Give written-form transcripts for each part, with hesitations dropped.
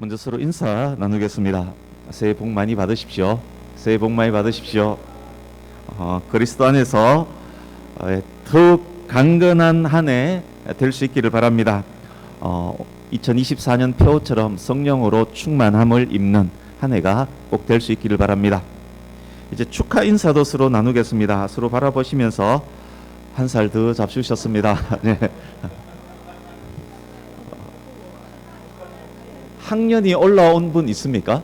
먼저 서로 인사 나누겠습니다. 새해 복 많이 받으십시오. 새해 복 많이 받으십시오. 그리스도 안에서 더욱 강건한 한 해 될 수 있기를 바랍니다. 2024년 표처럼 성령으로 충만함을 입는 한 해가 꼭 될 수 있기를 바랍니다. 이제 축하 인사도 서로 나누겠습니다. 서로 바라보시면서 한 살 더 잡수셨습니다. 네. 학년이 올라온 분 있습니까?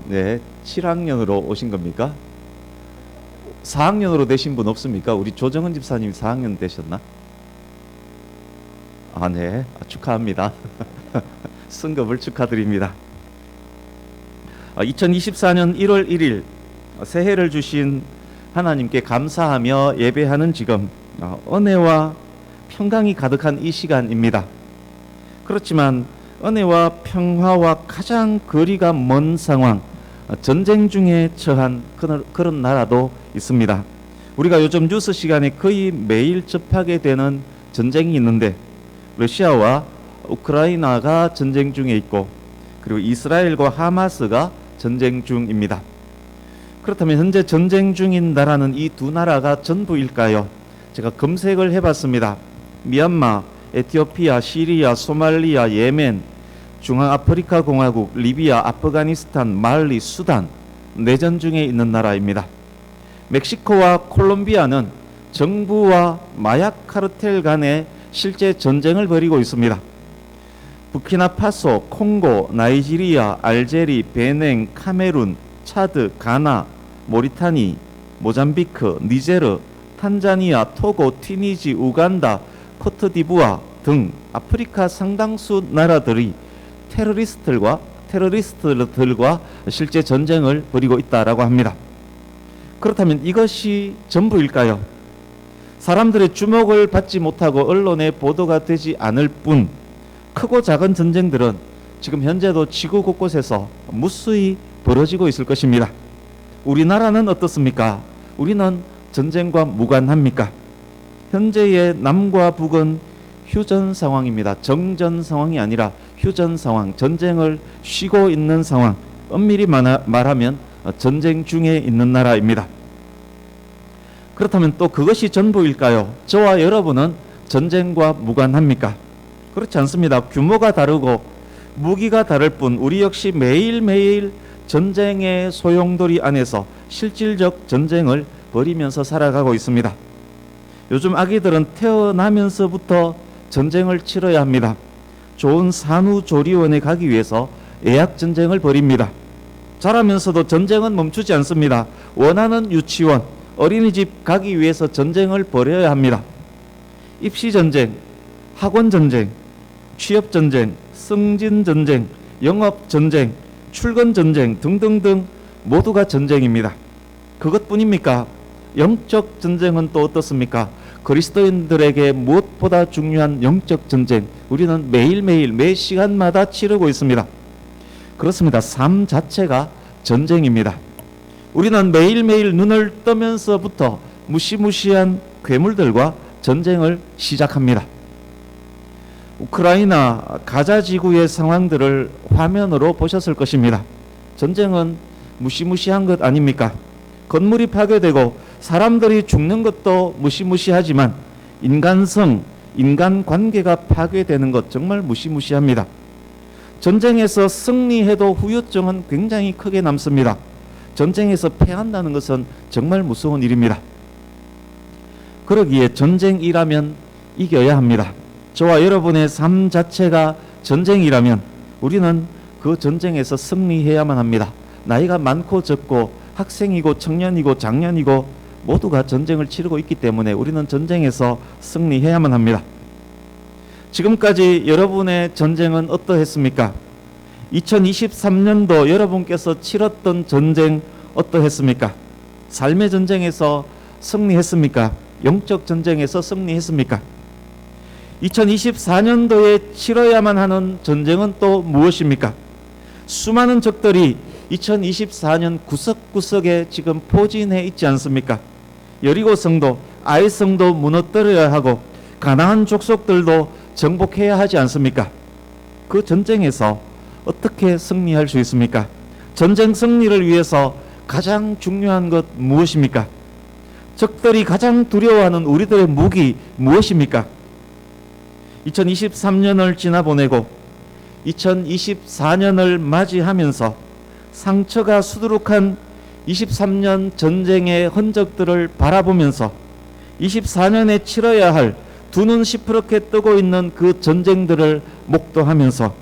네. 7학년으로 오신 겁니까? 4학년으로 되신 분 없습니까? 우리 조정은 집사님이 4학년 되셨나? 네. 축하합니다. 승급을 축하드립니다. 2024년 1월 1일 새해를 주신 하나님께 감사하며 예배하는 지금 은혜와 평강이 가득한 이 시간입니다. 그렇지만 은혜와 평화와 가장 거리가 먼 상황, 전쟁 중에 처한 그런 나라도 있습니다. 우리가 요즘 뉴스 시간에 거의 매일 접하게 되는 전쟁이 있는데, 러시아와 우크라이나가 전쟁 중에 있고, 그리고 이스라엘과 하마스가 전쟁 중입니다. 그렇다면 현재 전쟁 중인 나라는 이 두 나라가 전부일까요? 제가 검색을 해봤습니다. 미얀마, 에티오피아, 시리아, 소말리아, 예멘, 중앙아프리카 공화국, 리비아, 아프가니스탄, 말리, 수단 내전 중에 있는 나라입니다. 멕시코와 콜롬비아는 정부와 마약 카르텔 간의 실제 전쟁을 벌이고 있습니다. 부키나파소, 콩고, 나이지리아, 알제리, 베냉, 카메룬, 차드, 가나, 모리타니, 모잠비크, 니제르, 탄자니아, 토고, 튀니지, 우간다, 코트디부아 등 아프리카 상당수 나라들이 테러리스트들과 실제 전쟁을 벌이고 있다라고 합니다. 그렇다면 이것이 전부일까요? 사람들의 주목을 받지 못하고 언론에 보도가 되지 않을 뿐 크고 작은 전쟁들은 지금 현재도 지구 곳곳에서 무수히 벌어지고 있을 것입니다. 우리나라는 어떻습니까? 우리는 전쟁과 무관합니까? 현재의 남과 북은 휴전 상황입니다. 정전 상황이 아니라 휴전 상황, 전쟁을 쉬고 있는 상황, 엄밀히 말하면 전쟁 중에 있는 나라입니다. 그렇다면 또 그것이 전부일까요? 저와 여러분은 전쟁과 무관합니까? 그렇지 않습니다. 규모가 다르고 무기가 다를 뿐 우리 역시 매일매일 전쟁의 소용돌이 안에서 실질적 전쟁을 벌이면서 살아가고 있습니다. 요즘 아기들은 태어나면서부터 전쟁을 치러야 합니다. 좋은 산후조리원에 가기 위해서 예약전쟁을 벌입니다. 자라면서도 전쟁은 멈추지 않습니다. 원하는 유치원, 어린이집 가기 위해서 전쟁을 벌여야 합니다. 입시전쟁, 학원전쟁, 취업전쟁, 승진전쟁, 영업전쟁, 출근전쟁 등등등 모두가 전쟁입니다. 그것뿐입니까? 영적 전쟁은 또 어떻습니까? 그리스도인들에게 무엇보다 중요한 영적 전쟁, 우리는 매일매일 매 시간마다 치르고 있습니다. 그렇습니다. 삶 자체가 전쟁입니다. 우리는 매일매일 눈을 뜨면서부터 무시무시한 괴물들과 전쟁을 시작합니다. 우크라이나 가자 지구의 상황들을 화면으로 보셨을 것입니다. 전쟁은 무시무시한 것 아닙니까? 건물이 파괴되고 사람들이 죽는 것도 무시무시하지만 인간성, 인간관계가 파괴되는 것 정말 무시무시합니다. 전쟁에서 승리해도 후유증은 굉장히 크게 남습니다. 전쟁에서 패한다는 것은 정말 무서운 일입니다. 그러기에 전쟁이라면 이겨야 합니다. 저와 여러분의 삶 자체가 전쟁이라면 우리는 그 전쟁에서 승리해야만 합니다. 나이가 많고 적고 학생이고 청년이고 장년이고 모두가 전쟁을 치르고 있기 때문에 우리는 전쟁에서 승리해야만 합니다. 지금까지 여러분의 전쟁은 어떠했습니까? 2023년도 여러분께서 치렀던 전쟁 어떠했습니까? 삶의 전쟁에서 승리했습니까? 영적 전쟁에서 승리했습니까? 2024년도에 치러야만 하는 전쟁은 또 무엇입니까? 수많은 적들이 2024년 구석구석에 지금 포진해 있지 않습니까? 여리고 성도, 아이 성도 무너뜨려야 하고 가나안 족속들도 정복해야 하지 않습니까? 그 전쟁에서 어떻게 승리할 수 있습니까? 전쟁 승리를 위해서 가장 중요한 것 무엇입니까? 적들이 가장 두려워하는 우리들의 무기 무엇입니까? 2023년을 지나보내고 2024년을 맞이하면서 상처가 수두룩한 23년 전쟁의 흔적들을 바라보면서 24년에 치러야 할 두 눈 시퍼렇게 뜨고 있는 그 전쟁들을 목도하면서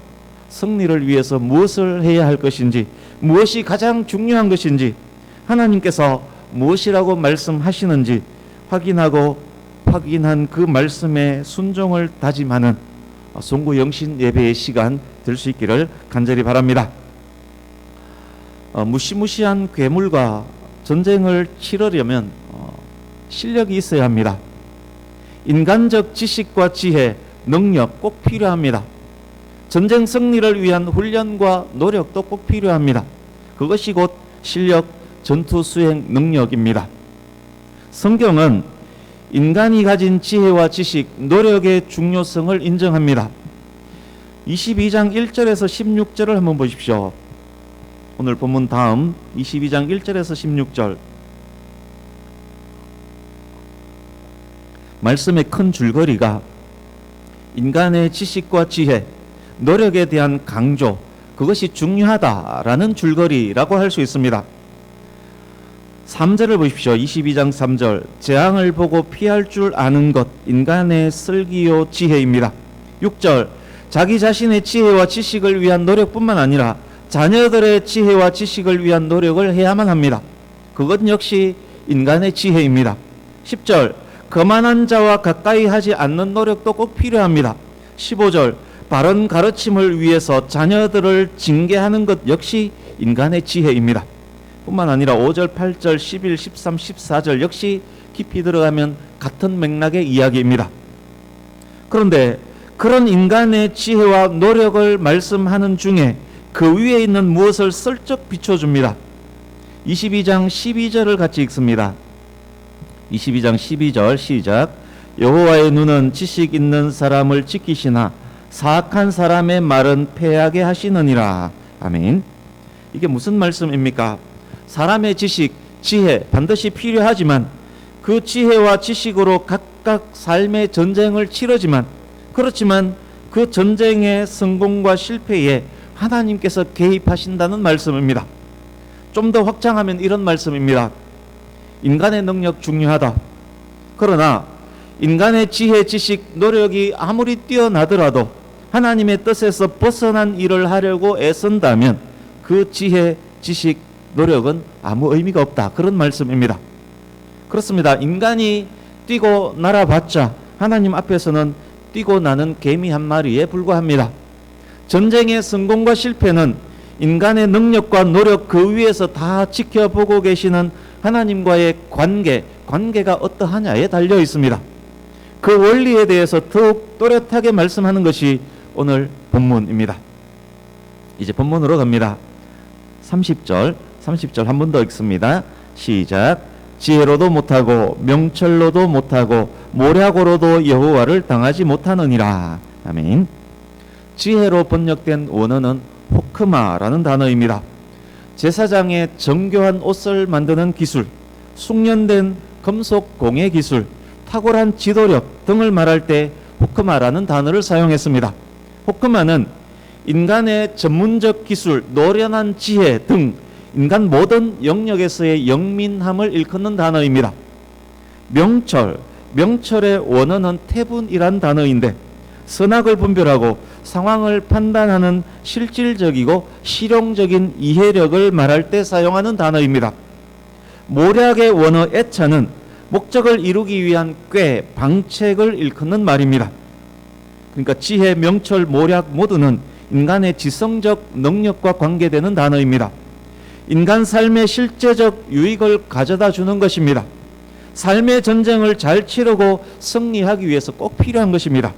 승리를 위해서 무엇을 해야 할 것인지, 무엇이 가장 중요한 것인지, 하나님께서 무엇이라고 말씀하시는지 확인한 그 말씀에 순종을 다짐하는 송구 영신 예배의 시간 될 수 있기를 간절히 바랍니다. 무시무시한 괴물과 전쟁을 치르려면 실력이 있어야 합니다. 인간적 지식과 지혜, 능력 꼭 필요합니다. 전쟁 승리를 위한 훈련과 노력도 꼭 필요합니다. 그것이 곧 실력, 전투 수행 능력입니다. 성경은 인간이 가진 지혜와 지식, 노력의 중요성을 인정합니다. 22장 1절에서 16절을 한번 보십시오. 오늘 본문 다음 22장 1절에서 16절 말씀의 큰 줄거리가 인간의 지식과 지혜, 노력에 대한 강조, 그것이 중요하다라는 줄거리라고 할 수 있습니다. 3절을 보십시오. 22장 3절 재앙을 보고 피할 줄 아는 것, 인간의 슬기요 지혜입니다. 6절 자기 자신의 지혜와 지식을 위한 노력뿐만 아니라 자녀들의 지혜와 지식을 위한 노력을 해야만 합니다. 그것 역시 인간의 지혜입니다. 10절 거만한 자와 가까이 하지 않는 노력도 꼭 필요합니다. 15절 바른 가르침을 위해서 자녀들을 징계하는 것 역시 인간의 지혜입니다. 뿐만 아니라 5절, 8절, 11, 13, 14절 역시 깊이 들어가면 같은 맥락의 이야기입니다. 그런데 그런 인간의 지혜와 노력을 말씀하는 중에 그 위에 있는 무엇을 슬쩍 비춰줍니다. 22장 12절을 같이 읽습니다. 22장 12절 시작. 여호와의 눈은 지식 있는 사람을 지키시나 사악한 사람의 말은 패하게 하시느니라. 아멘. 이게 무슨 말씀입니까? 사람의 지식, 지혜 반드시 필요하지만 그 지혜와 지식으로 각각 삶의 전쟁을 치르지만 그렇지만 그 전쟁의 성공과 실패에 하나님께서 개입하신다는 말씀입니다. 좀 더 확장하면 이런 말씀입니다. 인간의 능력 중요하다. 그러나 인간의 지혜, 지식, 노력이 아무리 뛰어나더라도 하나님의 뜻에서 벗어난 일을 하려고 애쓴다면 그 지혜, 지식, 노력은 아무 의미가 없다. 그런 말씀입니다. 그렇습니다. 인간이 뛰고 날아봤자 하나님 앞에서는 뛰고 나는 개미 한 마리에 불과합니다. 전쟁의 성공과 실패는 인간의 능력과 노력 그 위에서 다 지켜보고 계시는 하나님과의 관계가 어떠하냐에 달려 있습니다. 그 원리에 대해서 더욱 또렷하게 말씀하는 것이 오늘 본문입니다. 이제 본문으로 갑니다. 30절 한 번 더 읽습니다. 시작. 지혜로도 못하고 명철로도 못하고 모략으로도 여호와를 당하지 못하느니라. 아멘. 지혜로 번역된 원어는 호크마라는 단어입니다. 제사장의 정교한 옷을 만드는 기술, 숙련된 금속 공예 기술, 탁월한 지도력 등을 말할 때 호크마라는 단어를 사용했습니다. 호크마는 인간의 전문적 기술, 노련한 지혜 등 인간 모든 영역에서의 영민함을 일컫는 단어입니다. 명철의 원어는 태분이란 단어인데 선악을 분별하고 상황을 판단하는 실질적이고 실용적인 이해력을 말할 때 사용하는 단어입니다. 모략의 원어 애차는 목적을 이루기 위한 꾀, 방책을 일컫는 말입니다. 그러니까 지혜, 명철, 모략 모두는 인간의 지성적 능력과 관계되는 단어입니다. 인간 삶의 실제적 유익을 가져다 주는 것입니다. 삶의 전쟁을 잘 치르고 승리하기 위해서 꼭 필요한 것입니다.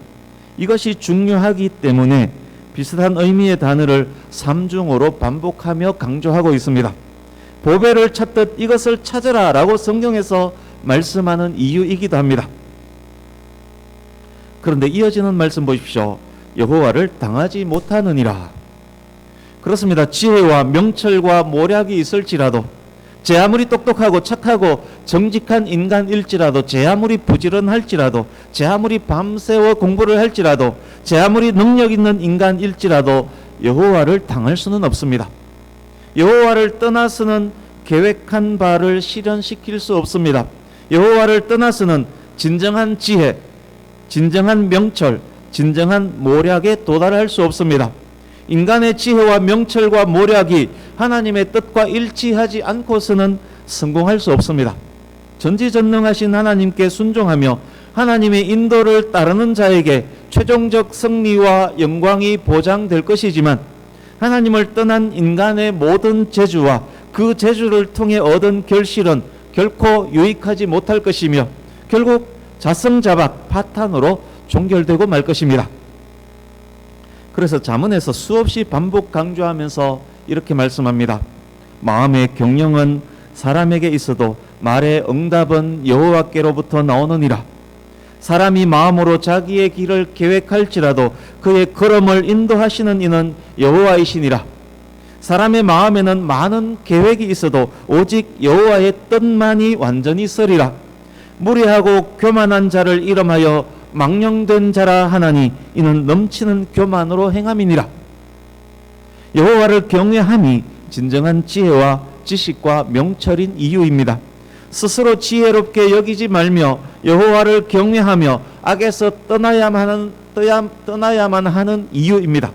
이것이 중요하기 때문에 비슷한 의미의 단어를 삼중어로 반복하며 강조하고 있습니다. 보배를 찾듯 이것을 찾으라 라고 성경에서 말씀하는 이유이기도 합니다. 그런데 이어지는 말씀 보십시오. 여호와를 당하지 못하느니라. 그렇습니다. 지혜와 명철과 모략이 있을지라도, 제 아무리 똑똑하고 착하고 정직한 인간일지라도, 제 아무리 부지런할지라도, 제 아무리 밤새워 공부를 할지라도, 제 아무리 능력 있는 인간일지라도 여호와를 당할 수는 없습니다. 여호와를 떠나서는 계획한 바를 실현시킬 수 없습니다. 여호와를 떠나서는 진정한 지혜, 진정한 명철, 진정한 모략에 도달할 수 없습니다. 인간의 지혜와 명철과 모략이 하나님의 뜻과 일치하지 않고서는 성공할 수 없습니다. 전지전능하신 하나님께 순종하며 하나님의 인도를 따르는 자에게 최종적 승리와 영광이 보장될 것이지만, 하나님을 떠난 인간의 모든 재주와 그 재주를 통해 얻은 결실은 결코 유익하지 못할 것이며 결국 자성자박, 파탄으로 종결되고 말 것입니다. 그래서 잠언에서 수없이 반복 강조하면서 이렇게 말씀합니다. 마음의 경영은 사람에게 있어도 말의 응답은 여호와께로부터 나오느니라. 사람이 마음으로 자기의 길을 계획할지라도 그의 걸음을 인도하시는 이는 여호와이시니라. 사람의 마음에는 많은 계획이 있어도 오직 여호와의 뜻만이 완전히 서리라. 무리하고 교만한 자를 이름하여 망령된 자라 하나니 이는 넘치는 교만으로 행함이니라. 여호와를 경외함이 진정한 지혜와 지식과 명철인 이유입니다. 스스로 지혜롭게 여기지 말며 여호와를 경외하며 악에서 떠나야만 하는 이유입니다.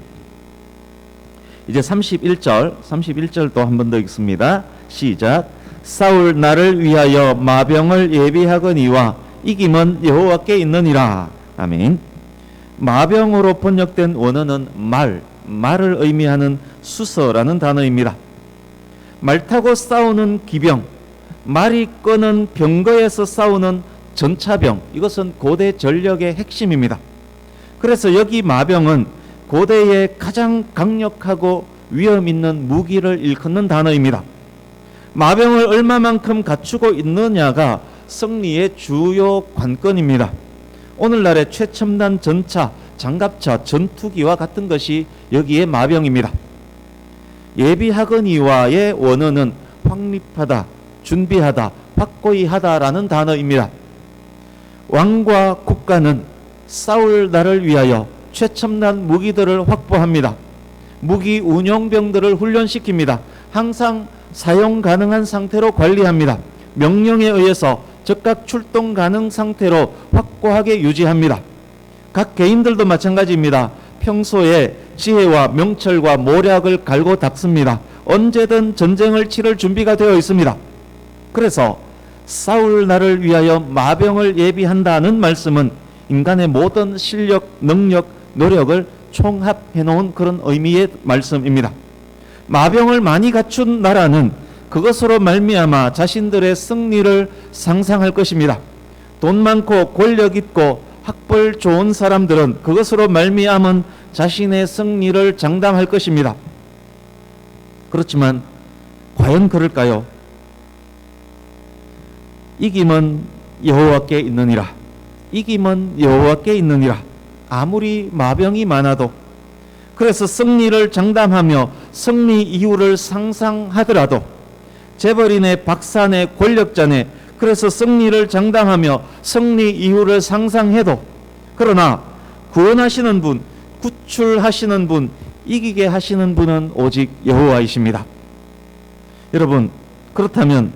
이제 31절도 한 번 더 읽습니다. 시작. 사울 나를 위하여 마병을 예비하거니와 이김은 여호와께 있느니라. 아멘. 마병으로 번역된 원어는 말을 의미하는 수서라는 단어입니다. 말 타고 싸우는 기병, 말이 끄는 병거에서 싸우는 전차병, 이것은 고대 전력의 핵심입니다. 그래서 여기 마병은 고대의 가장 강력하고 위험 있는 무기를 일컫는 단어입니다. 마병을 얼마만큼 갖추고 있느냐가 승리의 주요 관건입니다. 오늘날의 최첨단 전차, 장갑차, 전투기와 같은 것이 여기에 마병입니다. 예비하거니와의 원어는 확립하다, 준비하다, 확고히 하다라는 단어입니다. 왕과 국가는 싸울 날을 위하여 최첨단 무기들을 확보합니다. 무기 운용병들을 훈련시킵니다. 항상 사용 가능한 상태로 관리합니다. 명령에 의해서 즉각 출동 가능 상태로 확고하게 유지합니다. 각 개인들도 마찬가지입니다. 평소에 지혜와 명철과 모략을 갈고 닦습니다. 언제든 전쟁을 치를 준비가 되어 있습니다. 그래서 싸울 날을 위하여 마병을 예비한다는 말씀은 인간의 모든 실력, 능력, 노력을 총합해 놓은 그런 의미의 말씀입니다. 마병을 많이 갖춘 나라는 그것으로 말미암아 자신들의 승리를 상상할 것입니다. 돈 많고 권력 있고 학벌 좋은 사람들은 그것으로 말미암은 자신의 승리를 장담할 것입니다. 그렇지만 과연 그럴까요? 이김은 여호와께 있느니라. 이김은 여호와께 있느니라. 아무리 마병이 많아도, 그래서 승리를 장담하며 승리 이유를 상상하더라도, 재벌인의 박사네 권력자네 그래서 승리를 장담하며 승리 이유를 상상해도, 그러나 구원하시는 분, 구출하시는 분, 이기게 하시는 분은 오직 여호와이십니다. 여러분, 그렇다면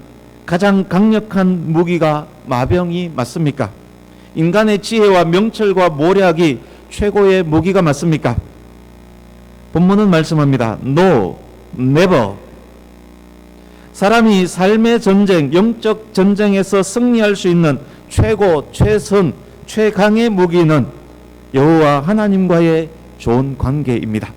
가장 강력한 무기가 마병이 맞습니까? 인간의 지혜와 명철과 모략이 최고의 무기가 맞습니까? 본문은 말씀합니다. No, never. 사람이 삶의 전쟁, 영적 전쟁에서 승리할 수 있는 최고, 최선, 최강의 무기는 여호와 하나님과의 좋은 관계입니다.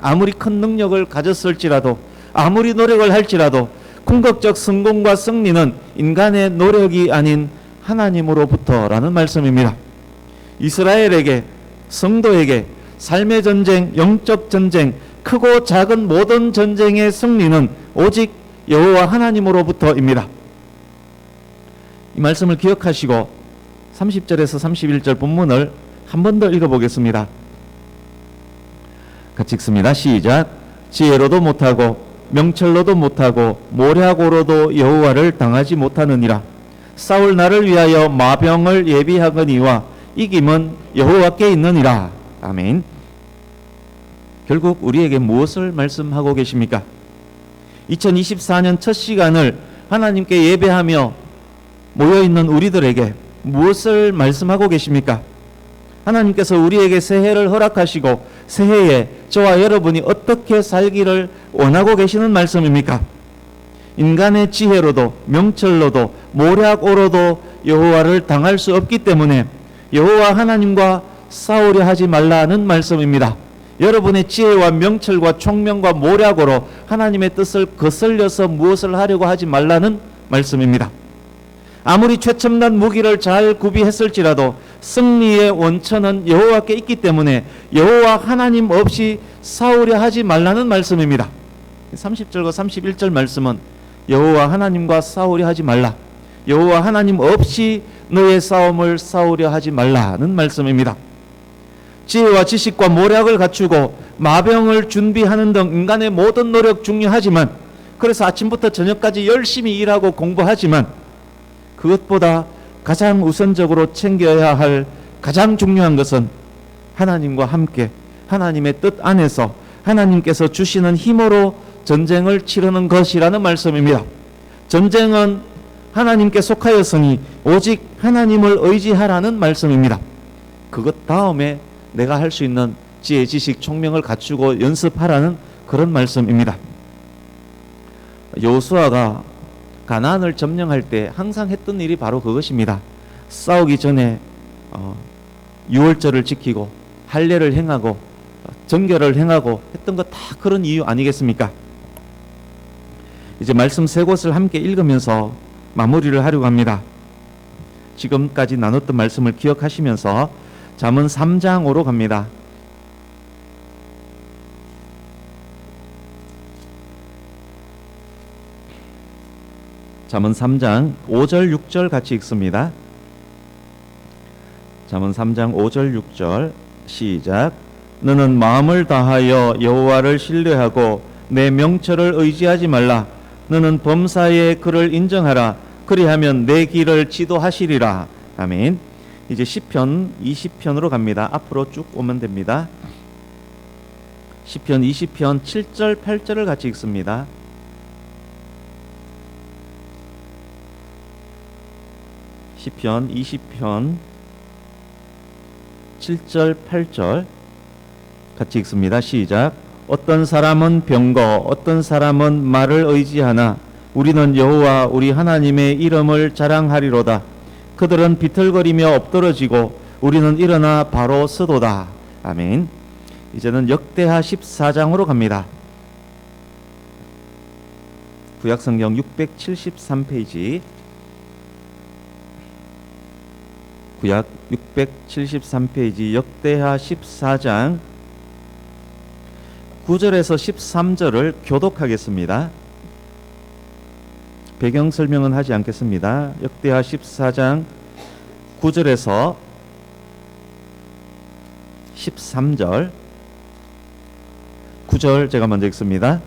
아무리 큰 능력을 가졌을지라도, 아무리 노력을 할지라도 궁극적 성공과 승리는 인간의 노력이 아닌 하나님으로부터라는 말씀입니다. 이스라엘에게, 성도에게 삶의 전쟁, 영적 전쟁, 크고 작은 모든 전쟁의 승리는 오직 여호와 하나님으로부터입니다. 이 말씀을 기억하시고 30절에서 31절 본문을 한 번 더 읽어보겠습니다. 같이 읽습니다. 시작. 지혜로도 못하고 명철로도 못하고 모략으로도 여호와를 당하지 못하느니라. 싸울 날을 위하여 마병을 예비하거니와 이김은 여호와께 있느니라. 아멘. 결국 우리에게 무엇을 말씀하고 계십니까? 2024년 첫 시간을 하나님께 예배하며 모여있는 우리들에게 무엇을 말씀하고 계십니까? 하나님께서 우리에게 새해를 허락하시고 새해에 저와 여러분이 어떻게 살기를 원하고 계시는 말씀입니까? 인간의 지혜로도 명철로도 모략으로도 여호와를 당할 수 없기 때문에 여호와 하나님과 싸우려 하지 말라는 말씀입니다. 여러분의 지혜와 명철과 총명과 모략으로 하나님의 뜻을 거슬려서 무엇을 하려고 하지 말라는 말씀입니다. 아무리 최첨단 무기를 잘 구비했을지라도 승리의 원천은 여호와께 있기 때문에 여호와 하나님 없이 싸우려 하지 말라는 말씀입니다. 30절과 31절 말씀은 여호와 하나님과 싸우려 하지 말라, 여호와 하나님 없이 너의 싸움을 싸우려 하지 말라는 말씀입니다. 지혜와 지식과 모략을 갖추고 마병을 준비하는 등 인간의 모든 노력 중요하지만, 그래서 아침부터 저녁까지 열심히 일하고 공부하지만 그것보다 가장 우선적으로 챙겨야 할 가장 중요한 것은 하나님과 함께 하나님의 뜻 안에서 하나님께서 주시는 힘으로 전쟁을 치르는 것이라는 말씀입니다. 전쟁은 하나님께 속하였으니 오직 하나님을 의지하라는 말씀입니다. 그것 다음에 내가 할 수 있는 지혜, 지식, 총명을 갖추고 연습하라는 그런 말씀입니다. 여호수아가 가나안을 점령할 때 항상 했던 일이 바로 그것입니다. 싸우기 전에 유월절을 지키고 할례를 행하고 정결을 행하고 했던 것 다 그런 이유 아니겠습니까? 이제 말씀 세 곳을 함께 읽으면서 마무리를 하려고 합니다. 지금까지 나눴던 말씀을 기억하시면서 잠언 3장으로 갑니다. 잠언 3장 5절 6절 같이 읽습니다. 잠언 3장 5절 6절 시작. 너는 마음을 다하여 여호와를 신뢰하고 내 명철을 의지하지 말라. 너는 범사에 그를 인정하라. 그리하면 내 길을 지도하시리라. 아멘. 이제 시편 20편으로 갑니다. 앞으로 쭉 오면 됩니다. 시편 20편 7절 8절을 같이 읽습니다. 시편 20편 7절 8절 같이 읽습니다. 시작. 어떤 사람은 병거, 어떤 사람은 말을 의지하나 우리는 여호와 우리 하나님의 이름을 자랑하리로다. 그들은 비틀거리며 엎드러지고 우리는 일어나 바로 서도다. 아멘. 이제는 역대하 14장으로 갑니다. 구약성경 673페이지, 구약 673페이지 역대하 14장 9절에서 13절을 교독하겠습니다. 배경 설명은 하지 않겠습니다. 역대하 14장 9절에서 13절 9절 제가 먼저 읽습니다.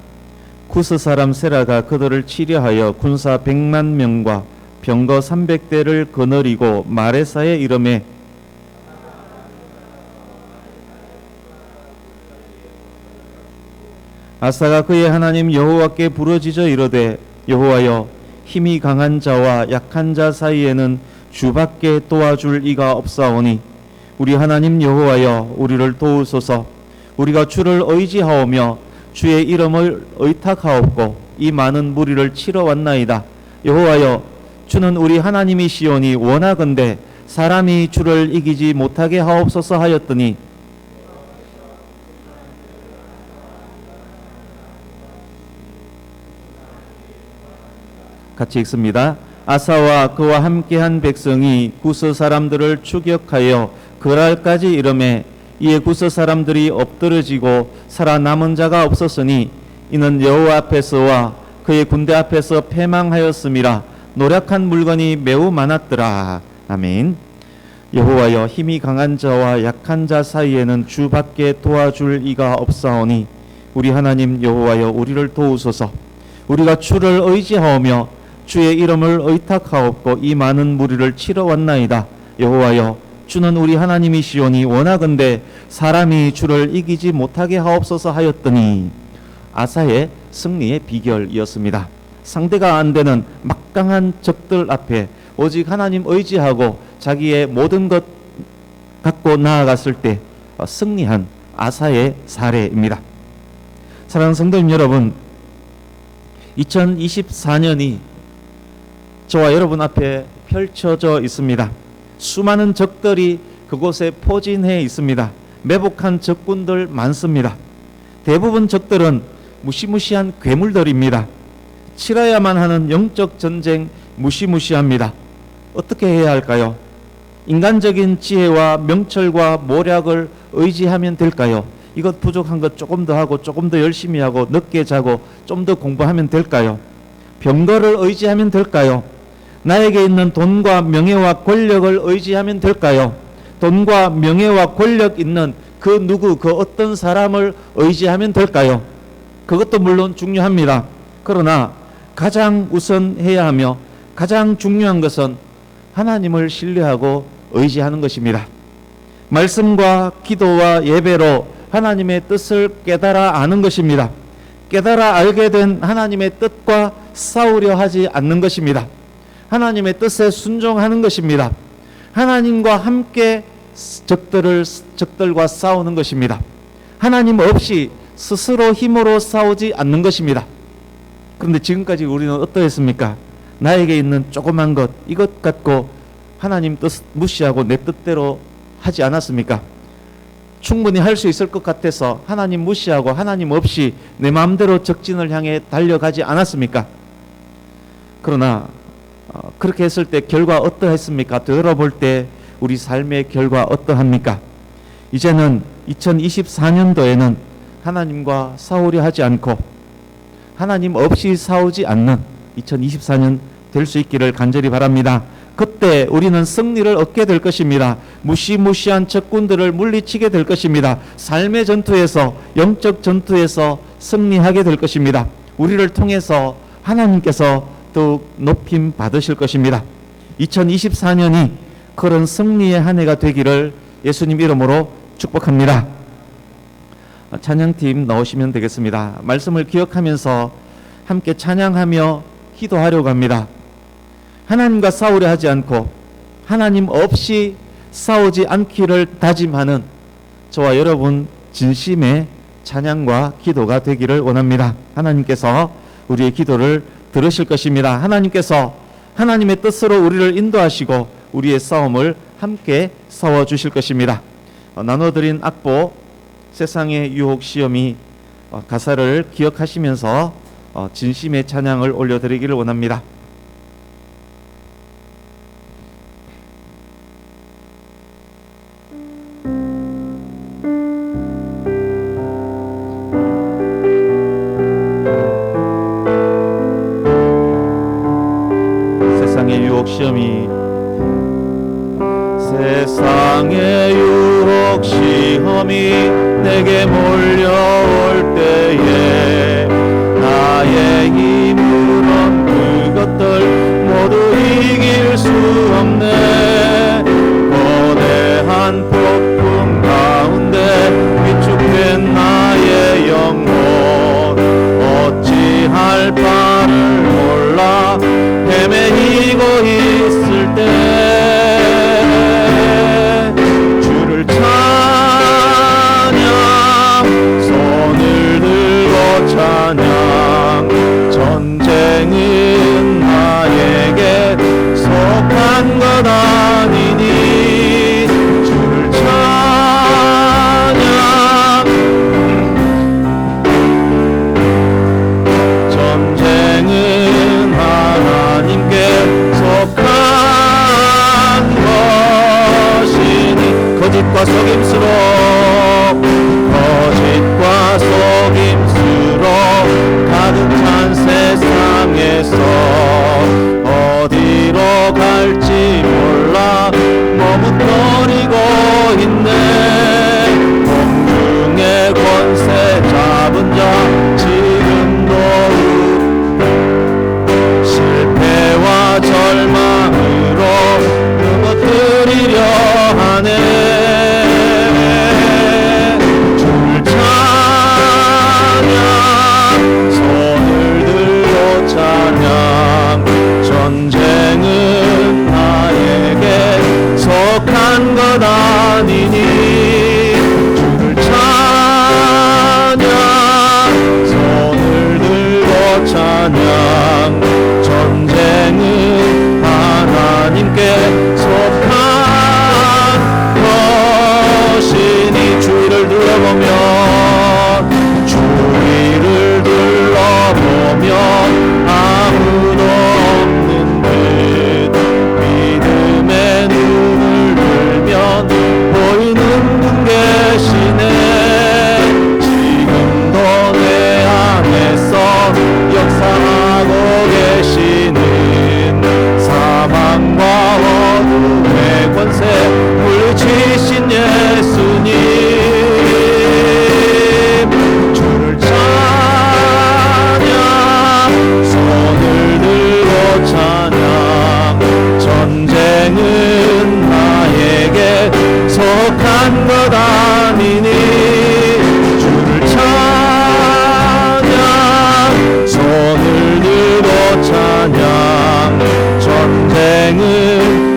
구스 사람 세라가 그들을 치려하여 군사 100만 명과 병거 300대를 거느리고 마레사에 이르매 아사가 그의 하나님 여호와께 부르짖어 이르되 여호와여 힘이 강한 자와 약한 자 사이에는 주밖에 도와줄 이가 없사오니 우리 하나님 여호와여 우리를 도우소서. 우리가 주를 의지하오며 주의 이름을 의탁하옵고 이 많은 무리를 치러 왔나이다. 여호와여 주는 우리 하나님이시오니 원하건대 사람이 주를 이기지 못하게 하옵소서 하였더니 같이 읽습니다. 아사와 그와 함께한 백성이 구스 사람들을 추격하여 그랄까지 이르매 이에 구스 사람들이 엎드러지고 살아남은 자가 없었으니 이는 여호와 앞에서와 그의 군대 앞에서 패망하였음이라. 노력한 물건이 매우 많았더라. 아멘. 여호와여, 힘이 강한 자와 약한 자 사이에는 주밖에 도와줄 이가 없사오니 우리 하나님 여호와여, 우리를 도우소서. 우리가 주를 의지하오며 주의 이름을 의탁하옵고 이 많은 무리를 치러 왔나이다. 여호와여, 주는 우리 하나님이시오니 원하건대 사람이 주를 이기지 못하게 하옵소서 하였더니 아사의 승리의 비결이었습니다. 상대가 안 되는 막강한 적들 앞에 오직 하나님 의지하고 자기의 모든 것 갖고 나아갔을 때 승리한 아사의 사례입니다. 사랑하는 성도님 여러분, 2024년이 저와 여러분 앞에 펼쳐져 있습니다. 수많은 적들이 그곳에 포진해 있습니다. 매복한 적군들 많습니다. 대부분 적들은 무시무시한 괴물들입니다. 치러야만 하는 영적 전쟁 무시무시합니다. 어떻게 해야 할까요? 인간적인 지혜와 명철과 모략을 의지하면 될까요? 이것 부족한 것 조금 더 하고 조금 더 열심히 하고 늦게 자고 좀 더 공부하면 될까요? 병거를 의지하면 될까요? 나에게 있는 돈과 명예와 권력을 의지하면 될까요? 돈과 명예와 권력 있는 그 누구, 그 어떤 사람을 의지하면 될까요? 그것도 물론 중요합니다. 그러나 가장 우선해야 하며 가장 중요한 것은 하나님을 신뢰하고 의지하는 것입니다. 말씀과 기도와 예배로 하나님의 뜻을 깨달아 아는 것입니다. 깨달아 알게 된 하나님의 뜻과 싸우려 하지 않는 것입니다. 하나님의 뜻에 순종하는 것입니다. 하나님과 함께 적들과 싸우는 것입니다. 하나님 없이 스스로 힘으로 싸우지 않는 것입니다. 그런데 지금까지 우리는 어떠했습니까? 나에게 있는 조그만 것, 이것 갖고 하나님 뜻 무시하고 내 뜻대로 하지 않았습니까? 충분히 할 수 있을 것 같아서 하나님 무시하고 하나님 없이 내 마음대로 적진을 향해 달려가지 않았습니까? 그러나 그렇게 했을 때 결과 어떠했습니까? 되돌아볼 때 우리 삶의 결과 어떠합니까? 이제는 2024년도에는 하나님과 싸우려 하지 않고 하나님 없이 싸우지 않는 2024년 될 수 있기를 간절히 바랍니다. 그때 우리는 승리를 얻게 될 것입니다. 무시무시한 적군들을 물리치게 될 것입니다. 삶의 전투에서, 영적 전투에서 승리하게 될 것입니다. 우리를 통해서 하나님께서 더욱 높임 받으실 것입니다. 2024년이 그런 승리의 한 해가 되기를 예수님 이름으로 축복합니다. 찬양팀 나오시면 되겠습니다. 말씀을 기억하면서 함께 찬양하며 기도하려고 합니다. 하나님과 싸우려 하지 않고 하나님 없이 싸우지 않기를 다짐하는 저와 여러분 진심의 찬양과 기도가 되기를 원합니다. 하나님께서 우리의 기도를 들으실 것입니다. 하나님께서 하나님의 뜻으로 우리를 인도하시고 우리의 싸움을 함께 싸워주실 것입니다. 나눠드린 악보 세상의 유혹 시험이 가사를 기억하시면서 진심의 찬양을 올려드리기를 원합니다. 세상의 유혹 시험이 세상의 유혹 시험이 내게 몰려올 때에 나의 힘으론 그것들 모두 이길 수 없네. 거대한 폭풍 가운데 위축된 나의 영혼 어찌할 바를 몰라 헤매이고 있을 때 주를 찬양, 손을 들고 찬양. 전쟁은 나에게 속한 것 아니니 주를 찬양. 전쟁은 하나님께 속한 것이니 거짓과 속임수로 가득 찬 세상에서 어디로 갈지 몰라 머뭇거리는 찬양. 전쟁은 하나님께 속한 것이니 주위를 둘러보면 아무도 없는 듯 믿음의 눈을 들면 보이는 분 계시네. 지금도 내 안에서 역사하고 계시는 사망과 어둠의 권세 물리치신 예수님, 주를 손을 들고 찬양. 전쟁은 나에게 속한 것 아니니 주를 찬양. 손을 들고 찬양. 전쟁은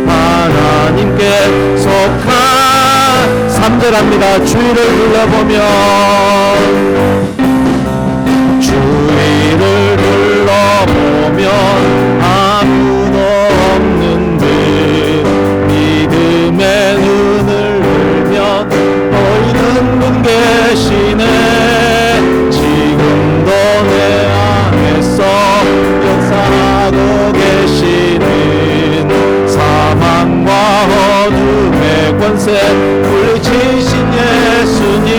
하나님께 속한 3절 합니다. 주위를 둘러보면 주위를 둘러보면 아무도 없는 듯 믿음의 눈을 들면 보이는 분 계시네. 지금도 내 안에서 역사하고 계시는 사망과 어둠의 권세 물리치신 예수님,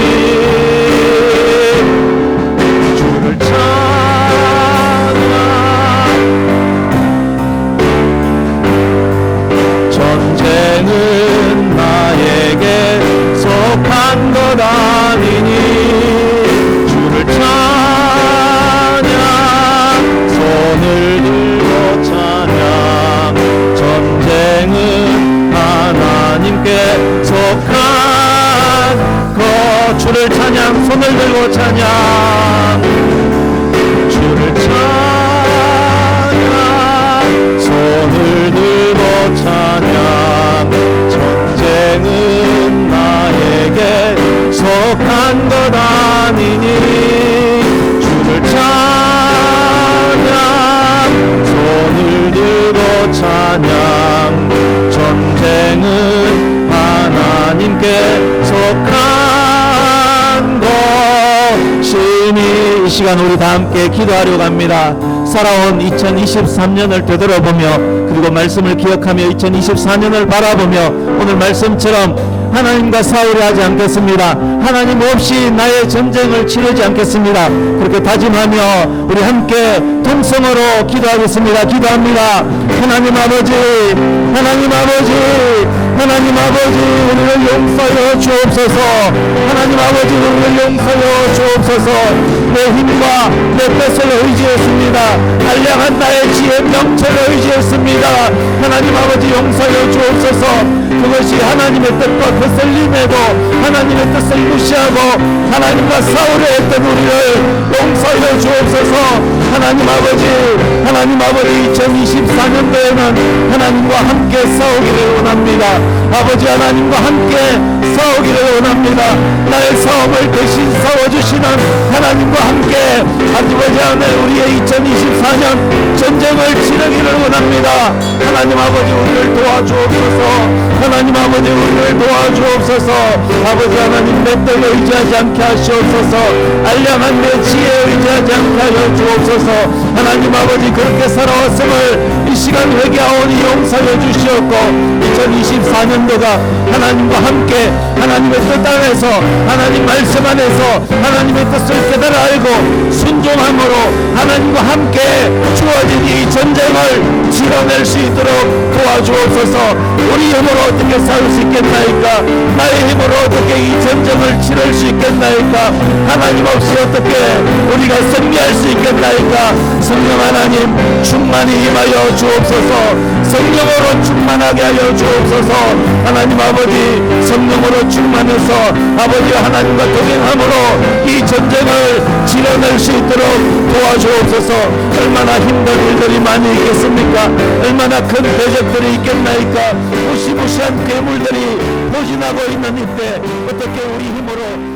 전쟁은 나에게 속한 것 아니니 주를 찬양. 손을 들고 찬양. 전쟁은 하나님께 속한 것. 주를 찬양. 손을 들고 찬양. 주를 찬양. 손을 들고 찬양. 전쟁은 나에게 속한 것 아니니 주를 찬양. 손을 들고 찬양. 전쟁은 하나님께 속한 것이니. 이 시간 우리 다 함께 기도하려고 합니다. 살아온 2023년을 되돌아보며 그리고 말씀을 기억하며 2024년을 바라보며 오늘 말씀처럼 하나님과 싸우려 하지 않겠습니다. 하나님 없이 나의 전쟁을 치르지 않겠습니다. 그렇게 다짐하며 우리 함께 통성으로 기도하겠습니다. 기도합니다. 하나님 아버지, 하나님 아버지, 하나님 아버지, 우리를 용서하여 주옵소서. 하나님 아버지, 우리를 용서하여 주옵소서. 내 힘과 내 뜻을 의지했습니다. 한량한 나의 지혜 명철을 의지했습니다. 하나님 아버지, 용서하여 주옵소서. 그것이 하나님의 뜻과 거슬림에도 하나님의 뜻을 무시하고 하나님과 싸우려 했던 우리를 용서하여 주옵소서. 하나님 아버지, 하나님 아버지, 2024년도에는 하나님과 함께 싸우기를 원합니다. 아버지, 하나님과 함께 싸우기를 원합니다. 나의 싸움을 대신 싸워주시는 하나님과 함께 아버지 하나님 우리의 2024년 전쟁을 치르기를 원합니다. 하나님 아버지, 우리를 도와주옵소서. 하나님 아버지, 우리를 도와주옵소서. 아버지 하나님, 내 뜻을 의지하지 않게 하시옵소서. 알량한 내 지혜에 의지하지 않게 하여 주옵소서. 하나님 아버지, 그렇게 살아왔음을 이 시간 회개하오니 용서해 주시옵고 2024년도가 하나님과 함께 하나님의 뜻 안에서 하나님 말씀 안에서 하나님의 뜻을 깨달아 알고 순종함으로 하나님과 함께 주어진 이 전쟁을 치러낼 수 있도록 도와주옵소서. 우리 힘으로 어떻게 싸울 수 있겠나이까? 나의 힘으로 어떻게 이 전쟁을 치를 수 있겠나이까? 하나님 없이 어떻게 우리가 승리할 수 있겠나이까? 성령 하나님 충만히 임하여 주옵소서. 성령으로 충만하게 하여 주옵소서. 하나님 아버지, 성령으로 충만해서 아버지와 하나님과 동행함으로 이 전쟁을 치러낼 수 있도록 도와주옵소서. 얼마나 힘든 일들이 많이 있겠습니까? 얼마나 큰 대적들이 있겠나이까? 무시무시한 괴물들이 포진하고 있는 이때 어떻게 우리 힘으로